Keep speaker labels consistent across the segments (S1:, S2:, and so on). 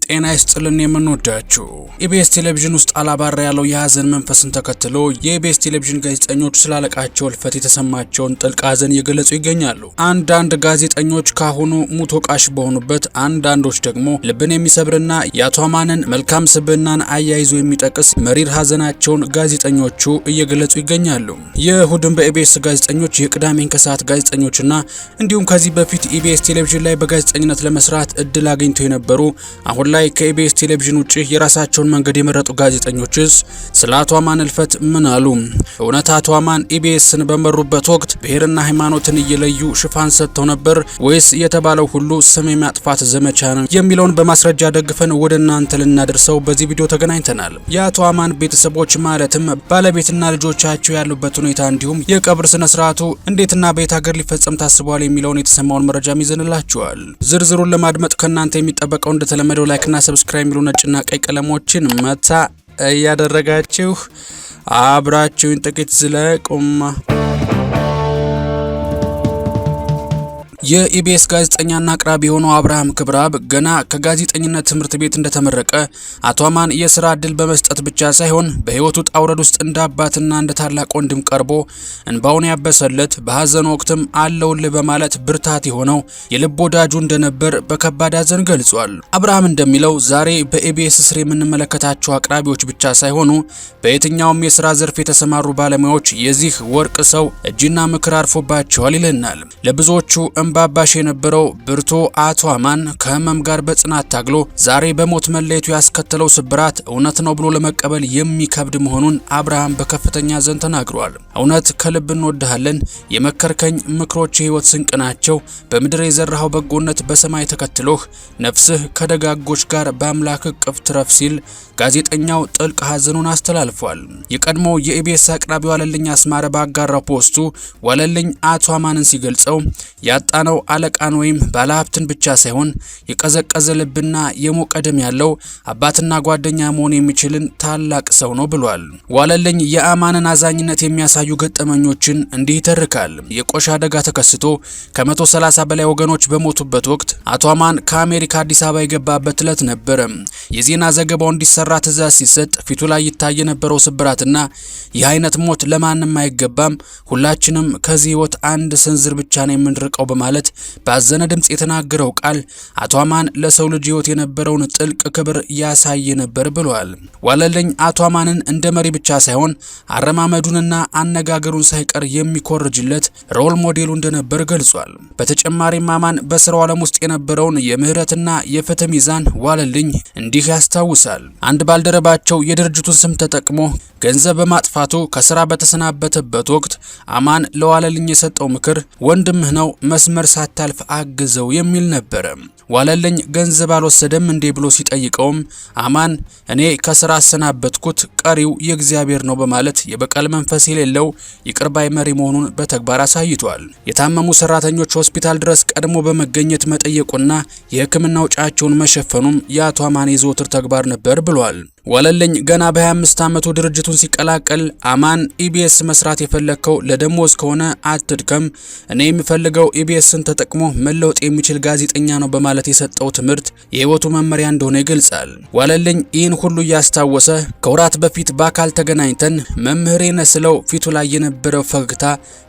S1: ጤና ይስጥልን የምንወዳችሁ ኢቢኤስ ቴሌቪዥን ውስጥ አላባራ ያለው የሀዘን መንፈስን ተከትሎ የኢቢኤስ ቴሌቪዥን ጋዜጠኞች ስላለቃቸው እልፈት የተሰማቸውን ጥልቅ ሀዘን እየገለጹ ይገኛሉ። አንዳንድ ጋዜጠኞች ካሁኑ ሙት ወቃሽ በሆኑበት፣ አንዳንዶች ደግሞ ልብን የሚሰብርና የአቶ አማንን መልካም ስብዕናን አያይዞ የሚጠቅስ መሪር ሀዘናቸውን ጋዜጠኞቹ እየገለጹ ይገኛሉ። የእሁድን በኢቢኤስ ጋዜጠኞች፣ የቅዳሜን ከሰዓት ጋዜጠኞችና እንዲሁም ከዚህ በፊት ኢቢኤስ ቴሌቪዥን ላይ በጋዜጠኝነት ለመስራት እድል አግኝተው የነበሩ አሁን ላይ ከኢቢኤስ ቴሌቪዥን ውጪ የራሳቸውን መንገድ የመረጡ ጋዜጠኞችስ ስለ አቶ አማን እልፈት ምን አሉ? እውነት አቶ አማን ኢቢኤስን በመሩበት ወቅት ብሔርና ሃይማኖትን እየለዩ ሽፋን ሰጥተው ነበር ወይስ የተባለው ሁሉ ስም የማጥፋት ዘመቻ ነው የሚለውን በማስረጃ ደግፈን ወደ እናንተ ልናደርሰው በዚህ ቪዲዮ ተገናኝተናል። የአቶ አማን ቤተሰቦች ማለትም ባለቤትና ልጆቻቸው ያሉበት ሁኔታ እንዲሁም የቀብር ስነ ስርዓቱ እንዴትና በየት ሀገር ሊፈጸም ታስቧል የሚለውን የተሰማውን መረጃም ይዘንላችኋል። ዝርዝሩን ለማድመጥ ከእናንተ የሚጠበቀው እንደተለመደው ላይክና ሰብስክራይብ የሚሉ ነጭና ቀይ ቀለሞችን መታ እያደረጋችሁ አብራችሁን ጥቂት ዝለቁም። የኢቢኤስ ጋዜጠኛና አቅራቢ የሆነው አብርሃም ክብረአብ ገና ከጋዜጠኝነት ትምህርት ቤት እንደተመረቀ አቶ አማን የስራ እድል በመስጠት ብቻ ሳይሆን በህይወቱ ውጣ ውረድ ውስጥ እንደ አባትና እንደ ታላቅ ወንድም ቀርቦ እንባውን ያበሰለት፣ በሀዘኑ ወቅትም አለውልህ በማለት ብርታት የሆነው የልብ ወዳጁ እንደነበር በከባድ ሀዘን ገልጿል። አብርሃም እንደሚለው ዛሬ በኢቢኤስ ስር የምንመለከታቸው አቅራቢዎች ብቻ ሳይሆኑ በየትኛውም የስራ ዘርፍ የተሰማሩ ባለሙያዎች የዚህ ወርቅ ሰው እጅና ምክር አርፎባቸዋል ይለናል። ለብዙዎቹ ባባሽ የነበረው ብርቱ አቶ አማን ከህመም ጋር በጽናት ታግሎ ዛሬ በሞት መለየቱ ያስከተለው ስብራት እውነት ነው ብሎ ለመቀበል የሚከብድ መሆኑን አብርሃም በከፍተኛ ሐዘን ተናግሯል። እውነት ከልብ እንወድሃለን፣ የመከርከኝ ምክሮች የህይወት ስንቅ ናቸው፣ በምድር የዘራኸው በጎነት በሰማይ ተከትሎህ፣ ነፍስህ ከደጋጎች ጋር በአምላክ እቅፍ ትረፍ ሲል ጋዜጠኛው ጥልቅ ሐዘኑን አስተላልፏል። የቀድሞ የኢቢኤስ አቅራቢ ዋለልኝ አስማረ ባጋራው ፖስቱ ዋለልኝ አቶ አማንን ሲገልጸው ያጣነው አለቃን ወይም ባለሀብትን ብቻ ሳይሆን የቀዘቀዘ ልብና የሞቀ ደም ያለው አባትና ጓደኛ መሆን የሚችልን ታላቅ ሰው ነው ብሏል። ዋለልኝ የአማንን አዛኝነት የሚያሳዩ ገጠመኞችን እንዲህ ይተርካል። የቆሻ አደጋ ተከስቶ ከ130 በላይ ወገኖች በሞቱበት ወቅት አቶ አማን ከአሜሪካ አዲስ አበባ የገባበት ዕለት ነበረ። የዜና ዘገባው እንዲሰራ ትዕዛዝ ሲሰጥ ፊቱ ላይ ይታይ የነበረው ስብራትና ይህ አይነት ሞት ለማንም አይገባም፣ ሁላችንም ከዚህ ህይወት አንድ ስንዝር ብቻ ነው የምንርቀው በማለት ባዘነ ድምጽ የተናገረው ቃል አቶ አማን ለሰው ልጅ ህይወት የነበረውን ጥልቅ ክብር ያሳየ ነበር ብሏል። ዋለልኝ አቶ አማንን እንደ መሪ ብቻ ሳይሆን አረማመዱንና አነጋገሩን ሳይቀር የሚኮርጅለት ሮል ሞዴሉ እንደነበር ገልጿል። በተጨማሪም አማን በስራው ዓለም ውስጥ የነበረውን የምህረትና የፍትህ ሚዛን ዋለልኝ እንዲህ ያስታውሳል። አንድ ባልደረባቸው የድርጅቱን ስም ተጠቅሞ ገንዘብ በማጥፋቱ ከስራ በተሰናበተበት ወቅት አማን ለዋለልኝ የሰጠው ምክር ወንድምህ ነው፣ መስመር ሳታልፍ አግዘው የሚል ነበር። ዋለልኝ ገንዘብ አልወሰደም እንዴ ብሎ ሲጠይቀውም አማን እኔ ከስራ አሰናበትኩት፣ ቀሪው የእግዚአብሔር ነው በማለት የበቀል መንፈስ የሌለው ይቅር ባይ መሪ መሆኑን በተግባር አሳይቷል። የታመሙ ሰራተኞች ሆስፒታል ድረስ ቀድሞ በመገኘት መጠየቁና የሕክምና ወጪያቸውን መሸፈኑም የአቶ አማን የዘወትር ተግባር ነበር ብሏል። ዋለልኝ ገና በ25 ዓመቱ ድርጅቱን ሲቀላቀል አማን ኢቢኤስ መስራት የፈለከው ለደሞዝ ከሆነ አትድከም፣ እኔ የሚፈልገው ኢቢኤስን ተጠቅሞ መለወጥ የሚችል ጋዜጠኛ ነው በማለት የሰጠው ትምህርት የህይወቱ መመሪያ እንደሆነ ይገልጻል። ዋለልኝ ይህን ሁሉ እያስታወሰ ከወራት በፊት በአካል ተገናኝተን መምህሬ ነህ ስለው ፊቱ ላይ የነበረው ፈገግታ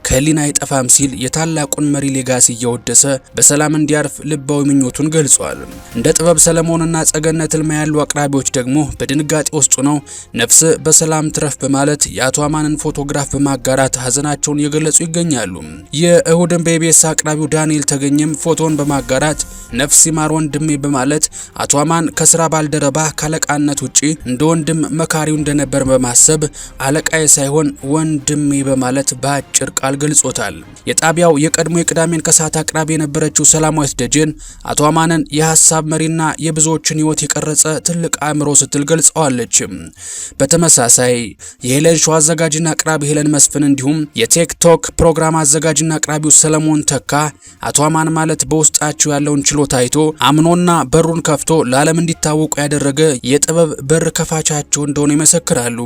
S1: ከህሊና አይጠፋም ሲል የታላቁን መሪ ሌጋሲ እያወደሰ በሰላም እንዲያርፍ ልባዊ ምኞቱን ገልጿል። እንደ ጥበብ ሰለሞንና ጸገነት ልማ ያሉ አቅራቢዎች ደግሞ በድንጋጤ ውስጥ ነው ነፍስ በሰላም ትረፍ በማለት የአቶ አማንን ፎቶግራፍ በማጋራት ሀዘናቸውን እየገለጹ ይገኛሉ። የእሁድን በኢቢኤስ አቅራቢው ዳንኤል ተገኘም ፎቶን በማጋራት ነፍስ ይማር ወንድሜ በማለት አቶ አማን ከስራ ባልደረባ ካለቃነት ውጪ እንደ ወንድም መካሪው እንደነበር በማሰብ አለቃዬ ሳይሆን ወንድሜ በማለት በአጭር ቃል ገልጾታል። የጣቢያው የቀድሞ የቅዳሜን ከሰዓት አቅራቢ የነበረችው ሰላማዊት ደጀን አቶ አማንን የሀሳብ መሪና የብዙዎችን ህይወት የቀረጸ ትልቅ አእምሮ ስትል ገልጸዋል። ገልጸዋለች። በተመሳሳይ የሄለን ሾው አዘጋጅና አቅራቢ ሄለን መስፍን እንዲሁም የቲክቶክ ፕሮግራም አዘጋጅና አቅራቢው ሰለሞን ተካ አቶ አማን ማለት በውስጣቸው ያለውን ችሎታ አይቶ አምኖና በሩን ከፍቶ ለዓለም እንዲታወቁ ያደረገ የጥበብ በር ከፋቻቸው እንደሆነ ይመሰክራሉ።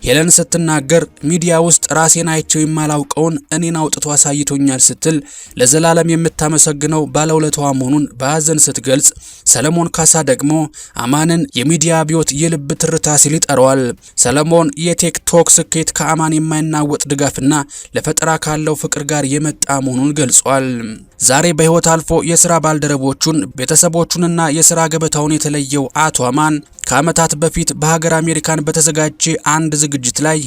S1: ሄለን ስትናገር ሚዲያ ውስጥ ራሴን አይቸው የማላውቀውን እኔን አውጥቶ አሳይቶኛል ስትል ለዘላለም የምታመሰግነው ባለውለታዋ መሆኑን በሐዘን ስትገልጽ፣ ሰለሞን ካሳ ደግሞ አማንን የሚዲያ አብዮት የልብ ትርታ ሲል ይጠራዋል። ሰለሞን የቲክቶክ ስኬት ከአማን የማይናወጥ ድጋፍና ለፈጠራ ካለው ፍቅር ጋር የመጣ መሆኑን ገልጿል። ዛሬ በህይወት አልፎ የስራ ባልደረቦቹን ቤተሰቦቹንና የስራ ገበታውን የተለየው አቶ አማን ከዓመታት በፊት በሀገር አሜሪካን በተዘጋጀ አንድ ዝግጅት ላይ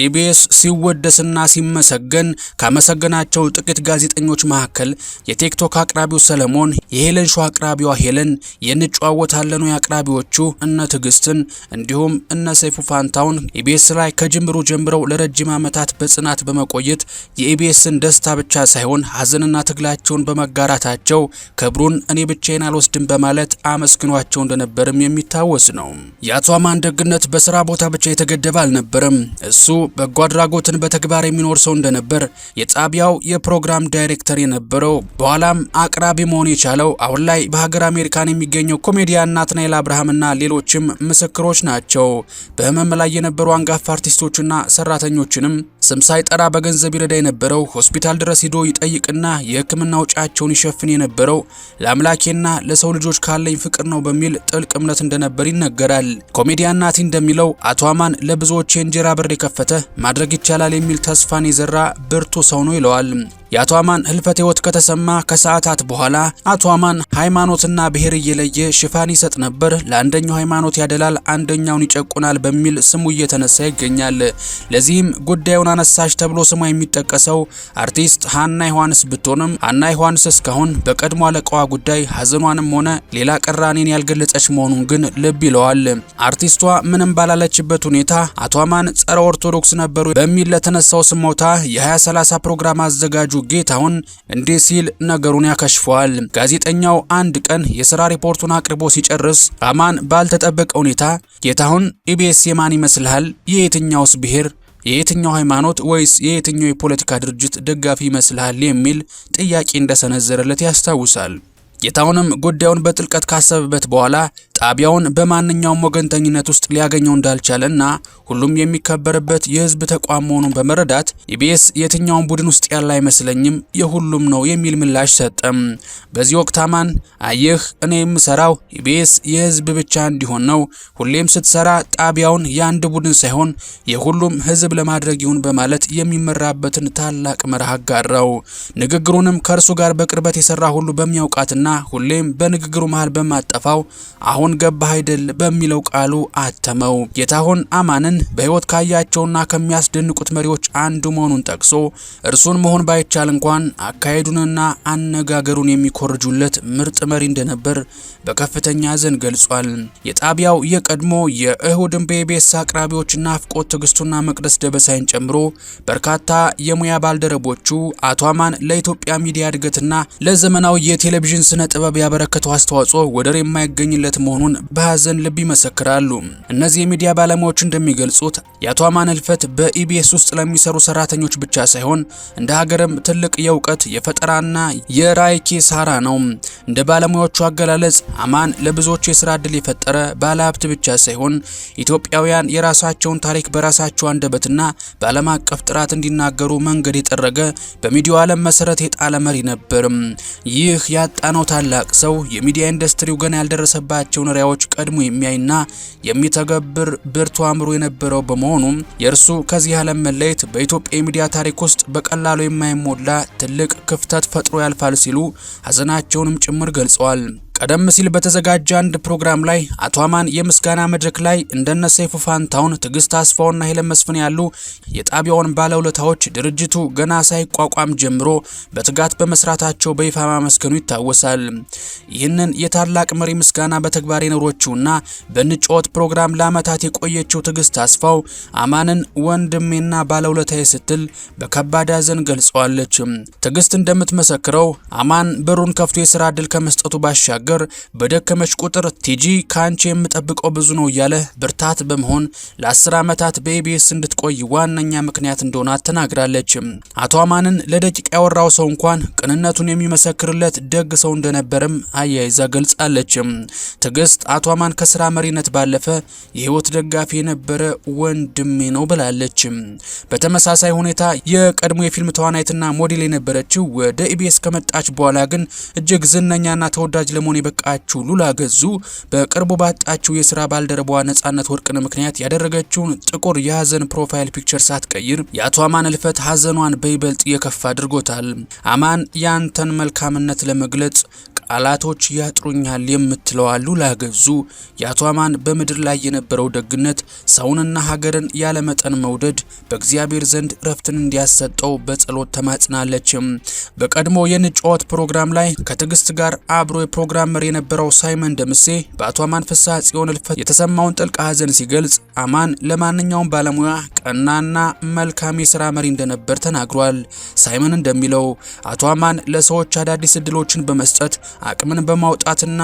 S1: ኢቢኤስ ሲወደስና ሲመሰገን ካመሰገናቸው ጥቂት ጋዜጠኞች መካከል የቲክቶክ አቅራቢው ሰለሞን፣ የሄለን ሾው አቅራቢዋ ሄለን፣ የንጨዋወታለኑ የአቅራቢዎቹ እነ ትዕግስትን እንዲሁም እነ ሰይፉ ፋንታውን ኢቢኤስ ላይ ከጅምሩ ጀምረው ለረጅም ዓመታት በጽናት በመቆየት የኢቢኤስን ደስታ ብቻ ሳይሆን ሀዘንና ትግላቸውን በመጋራታቸው ክብሩን እኔ ብቻዬን አልወስድም በማለት አመስግኗቸው እንደነበርም የሚታወስ ነው። የአቶ አማን ደግነት በስራ ቦታ ብቻ የተገደበ አልነበረም። እሱ በጎ አድራጎትን በተግባር የሚኖር ሰው እንደነበር የጣቢያው የፕሮግራም ዳይሬክተር የነበረው በኋላም አቅራቢ መሆን የቻለው አሁን ላይ በሀገር አሜሪካን የሚገኘው ኮሜዲያን ናትናኤል አብርሃምና ሌሎችም ምስክሮች ናቸው። በህመም ላይ የነበሩ አንጋፋ አርቲስቶችና ሰራተኞችንም ስም ሳይጠራ በገንዘብ ይረዳ የነበረው፣ ሆስፒታል ድረስ ሂዶ ይጠይቅና የሕክምና ወጪያቸውን ይሸፍን የነበረው ለአምላኬና ለሰው ልጆች ካለኝ ፍቅር ነው በሚል ጥልቅ እምነት እንደነበር ይነገራል። ኮሜዲያን ናቲ እንደሚለው አቶ አማን ለብዙዎች የእንጀራ በር የከፈተ ማድረግ ይቻላል የሚል ተስፋን የዘራ ብርቱ ሰው ነው ይለዋል። የአቶ አማን ህልፈተ ህይወት ከተሰማ ከሰዓታት በኋላ አቶ አማን ሃይማኖትና ብሔር እየለየ ሽፋን ይሰጥ ነበር፣ ለአንደኛው ሃይማኖት ያደላል፣ አንደኛውን ይጨቁናል በሚል ስሙ እየተነሳ ይገኛል። ለዚህም ጉዳዩን አነሳሽ ተብሎ ስሟ የሚጠቀሰው አርቲስት ሀና ዮሐንስ ብትሆንም ሀና ዮሐንስ እስካሁን በቀድሞ አለቃዋ ጉዳይ ሀዘኗንም ሆነ ሌላ ቅራኔን ያልገለጸች መሆኑን ግን ልብ ይለዋል። አርቲስቷ ምንም ባላለችበት ሁኔታ አቶ አማን ጸረ ኦርቶዶክስ ነበሩ በሚል ለተነሳው ስሞታ የ2030 ፕሮግራም አዘጋጁ ጌታሁን እንዲህ ሲል ነገሩን ያከሽፈዋል። ጋዜጠኛው አንድ ቀን የሥራ ሪፖርቱን አቅርቦ ሲጨርስ አማን ባልተጠበቀ ሁኔታ ጌታሁን ኢቢኤስ የማን ይመስልሃል? የየትኛውስ ብሔር፣ የየትኛው ሃይማኖት ወይስ የየትኛው የፖለቲካ ድርጅት ደጋፊ ይመስልሃል? የሚል ጥያቄ እንደሰነዘረለት ያስታውሳል። ጌታሁንም ጉዳዩን በጥልቀት ካሰበበት በኋላ ጣቢያውን በማንኛውም ወገንተኝነት ውስጥ ሊያገኘው እንዳልቻለና ሁሉም የሚከበርበት የህዝብ ተቋም መሆኑን በመረዳት ኢቢኤስ የትኛውን ቡድን ውስጥ ያለ አይመስለኝም የሁሉም ነው የሚል ምላሽ ሰጠም። በዚህ ወቅት አማን አየህ እኔ የምሰራው ኢቢኤስ የህዝብ ብቻ እንዲሆን ነው፣ ሁሌም ስትሰራ ጣቢያውን የአንድ ቡድን ሳይሆን የሁሉም ህዝብ ለማድረግ ይሁን በማለት የሚመራበትን ታላቅ መርህ አጋራው። ንግግሩንም ከእርሱ ጋር በቅርበት የሰራ ሁሉ በሚያውቃትና ሁሌም በንግግሩ መሃል በማጠፋው አሁን ገባህ አይደል በሚለው ቃሉ አተመው። ጌታሁን አማንን በህይወት ካያቸውና ከሚያስደንቁት መሪዎች አንዱ መሆኑን ጠቅሶ እርሱን መሆን ባይቻል እንኳን አካሄዱንና አነጋገሩን የሚኮርጁለት ምርጥ መሪ እንደነበር በከፍተኛ ሐዘን ገልጿል። የጣቢያው የቀድሞ የእሁድን በኢቢኤስ አቅራቢዎችና ናፍቆት ትዕግስቱና መቅደስ ደበሳይን ጨምሮ በርካታ የሙያ ባልደረቦቹ አቶ አማን ለኢትዮጵያ ሚዲያ እድገትና ለዘመናዊ የቴሌቪዥን ስነ ጥበብ ያበረከተው አስተዋጽኦ ወደር የማይገኝለት መሆኑን በሐዘን ልብ ይመሰክራሉ። እነዚህ የሚዲያ ባለሙያዎች እንደሚገልጹት የአቶ አማን ህልፈት በኢቢኤስ ውስጥ ለሚሰሩ ሰራተኞች ብቻ ሳይሆን እንደ ሀገርም ትልቅ የእውቀት የፈጠራና የራዕይ ኪሳራ ነው። እንደ ባለሙያዎቹ አገላለጽ አማን ለብዙዎች የስራ ዕድል የፈጠረ ባለሀብት ብቻ ሳይሆን ኢትዮጵያውያን የራሳቸውን ታሪክ በራሳቸው አንደበትና በዓለም አቀፍ ጥራት እንዲናገሩ መንገድ የጠረገ በሚዲያው ዓለም መሰረት የጣለ መሪ ነበር። ይህ ያጣነው ታላቅ ሰው የሚዲያ ኢንዱስትሪው ገና ያልደረሰባቸውን ራዕዮች ቀድሞ የሚያይና የሚተገብር ብርቱ አእምሮ የነበረው በመሆኑ የእርሱ ከዚህ ዓለም መለየት በኢትዮጵያ የሚዲያ ታሪክ ውስጥ በቀላሉ የማይሞላ ትልቅ ክፍተት ፈጥሮ ያልፋል ሲሉ ሐዘናቸውንም ጭምር ገልጸዋል። ቀደም ሲል በተዘጋጀ አንድ ፕሮግራም ላይ አቶ አማን የምስጋና መድረክ ላይ እንደነ ሰይፉ ፋንታውን፣ ትዕግስት አስፋውና ሄለን መስፍን ያሉ የጣቢያውን ባለውለታዎች ድርጅቱ ገና ሳይቋቋም ጀምሮ በትጋት በመስራታቸው በይፋ ማመስገኑ ይታወሳል። ይህንን የታላቅ መሪ ምስጋና በተግባር የኖረችውና በንጮት ፕሮግራም ለዓመታት የቆየችው ትዕግስት አስፋው አማንን ወንድሜና ባለውለታዬ ስትል በከባድ ሐዘን ገልጸዋለች። ትዕግስት እንደምትመሰክረው አማን በሩን ከፍቶ የስራ ዕድል ከመስጠቱ ባሻገር ሲናገር በደከመች ቁጥር ቲጂ ካንቺ የምጠብቀው ብዙ ነው እያለ ብርታት በመሆን ለ10 ዓመታት በኢቢኤስ እንድትቆይ ዋነኛ ምክንያት እንደሆነ ተናግራለች። አቶ አማንን ለደቂቃ ያወራው ሰው እንኳን ቅንነቱን የሚመሰክርለት ደግ ሰው እንደነበርም አያይዛ ገልጻለች። ትዕግስት አቶ አማን ከስራ መሪነት ባለፈ የህይወት ደጋፊ የነበረ ወንድሜ ነው ብላለች። በተመሳሳይ ሁኔታ የቀድሞ የፊልም ተዋናይትና ሞዴል የነበረችው ወደ ኢቢኤስ ከመጣች በኋላ ግን እጅግ ዝነኛና ተወዳጅ ለመሆን የበቃችው ሉላ ገዙ በቅርቡ ባጣችው የስራ ባልደረባዋ ነጻነት ወርቅነህ ምክንያት ያደረገችውን ጥቁር የሀዘን ፕሮፋይል ፒክቸር ሳትቀይር የአቶ አማን እልፈት ሀዘኗን በይበልጥ የከፋ አድርጎታል። አማን ያንተን መልካምነት ለመግለጽ ቃላቶች ያጥሩኛል የምትለው ሉላ ገዙ የአቶ አማን በምድር ላይ የነበረው ደግነት፣ ሰውንና ሀገርን ያለመጠን መውደድ በእግዚአብሔር ዘንድ ረፍትን እንዲያሰጠው በጸሎት ተማጽናለች። በቀድሞ የንጫወት ፕሮግራም ላይ ከትዕግስት ጋር አብሮ የፕሮግራም መሪ የነበረው ሳይመን ደምሴ በአቶ አማን ፍስሐ ጽዮን እልፈት የተሰማውን ጥልቅ ሀዘን ሲገልጽ አማን ለማንኛውም ባለሙያ ቀናና መልካም የስራ መሪ እንደነበር ተናግሯል። ሳይመን እንደሚለው አቶ አማን ለሰዎች አዳዲስ እድሎችን በመስጠት አቅምን በማውጣትና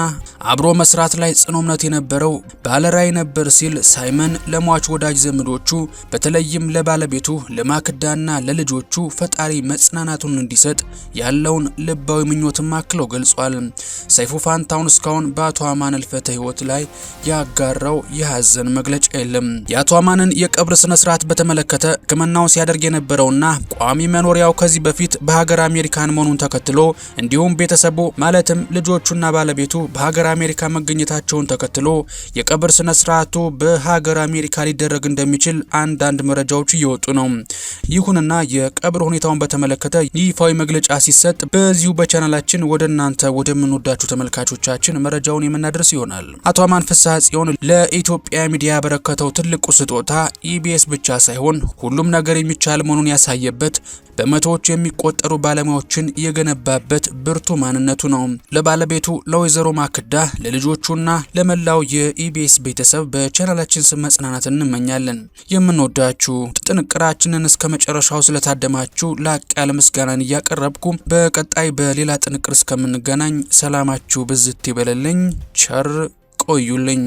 S1: አብሮ መስራት ላይ ጽኑ እምነት የነበረው ባለራዕይ ነበር ሲል ሳይመን ለሟች ወዳጅ ዘመዶቹ በተለይም ለባለቤቱ ለማክዳና ለልጆቹ ፈጣሪ መጽናናቱን እንዲሰጥ ያለውን ልባዊ ምኞትም አክለው ገልጿል። ሰይፉ ፋንታውን እስካሁን በአቶ አማን እልፈተ ህይወት ላይ ያጋራው የሀዘን መግለጫ የለም። የአቶ አማንን የቀብር ስነ ስርዓት በተመለከተ ሕክምናውን ሲያደርግ የነበረውና ቋሚ መኖሪያው ከዚህ በፊት በሀገር አሜሪካን መሆኑን ተከትሎ እንዲሁም ቤተሰቡ ማለትም ልጆቹና ባለቤቱ በሀገር አሜሪካ መገኘታቸውን ተከትሎ የቀብር ስነ ስርዓቱ በሀገር አሜሪካ ሊደረግ እንደሚችል አንዳንድ መረጃዎች እየወጡ ነው። ይሁንና የቀብር ሁኔታውን በተመለከተ ይፋዊ መግለጫ ሲሰጥ በዚሁ በቻናላችን ወደ እናንተ ወደምንወዳችሁ ተመልካቾቻችን መረጃውን የምናደርስ ይሆናል። አቶ አማን ፍስሐ ጽዮን ለኢትዮጵያ ሚዲያ ያበረከተው ትልቁ ስጦታ ኢቢኤስ ብቻ ሳይሆን ሁሉም ነገር የሚቻል መሆኑን ያሳየበት በመቶዎች የሚቆጠሩ ባለሙያዎችን የገነባበት ብርቱ ማንነቱ ነው። ለባለቤቱ ለወይዘሮ ማክዳ ለልጆቹና ለመላው የኢቢኤስ ቤተሰብ በቻናላችን ስም መጽናናትን እንመኛለን። የምንወዳችሁ ጥንቅራችንን እስከ መጨረሻው ስለታደማችሁ ላቅ ያለ ምስጋናን እያቀረብኩ በቀጣይ በሌላ ጥንቅር እስከምንገናኝ ሰላማችሁ ብዝት ይበለልኝ። ቸር ቆዩልኝ።